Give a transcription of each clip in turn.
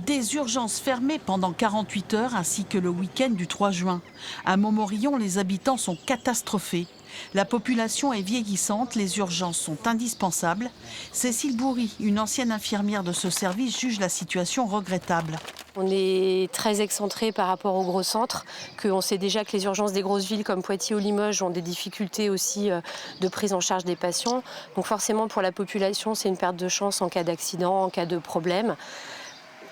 Des urgences fermées pendant 48 heures ainsi que le week-end du 3 juin. À Montmorillon, les habitants sont catastrophés. La population est vieillissante, les urgences sont indispensables. Cécile Bourri, une ancienne infirmière de ce service, juge la situation regrettable. On est très excentré par rapport aux gros centres, qu'on sait déjà que les urgences des grosses villes comme Poitiers ou Limoges ont des difficultés aussi de prise en charge des patients. Donc forcément pour la population, c'est une perte de chance en cas d'accident, en cas de problème.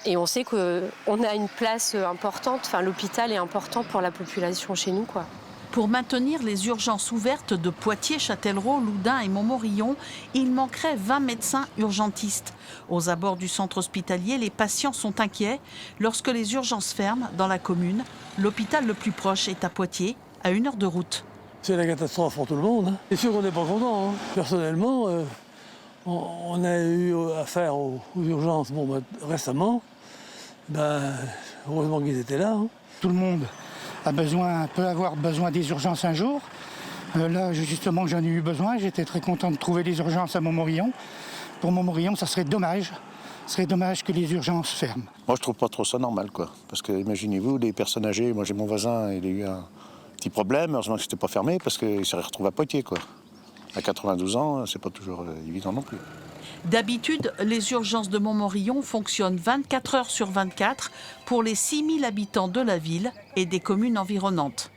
Et on sait qu'on a une place importante, enfin l'hôpital est important pour la population chez nous, quoi. Pour maintenir les urgences ouvertes de Poitiers, Châtellerault, Loudun et Montmorillon, il manquerait 20 médecins urgentistes. Aux abords du centre hospitalier, les patients sont inquiets. Lorsque les urgences ferment dans la commune, l'hôpital le plus proche est à Poitiers, à 1 heure de route. C'est la catastrophe pour tout le monde. C'est sûr qu'on n'est pas content. Personnellement, on a eu affaire aux urgences récemment. Heureusement qu'ils étaient là. Tout le monde peut avoir besoin des urgences un jour. Là, justement, j'en ai eu besoin. J'étais très content de trouver les urgences à Montmorillon. Pour Montmorillon, ça serait dommage. Ce serait dommage que les urgences ferment. Moi, je trouve pas trop ça normal, quoi. Parce que, imaginez-vous, les personnes âgées, moi j'ai mon voisin, il a eu un petit problème. Heureusement que c'était pas fermé parce qu'il s'est retrouvé à Poitiers, quoi. À 92 ans, c'est pas toujours évident non plus. D'habitude, les urgences de Montmorillon fonctionnent 24 heures sur 24 pour les 6000 habitants de la ville et des communes environnantes.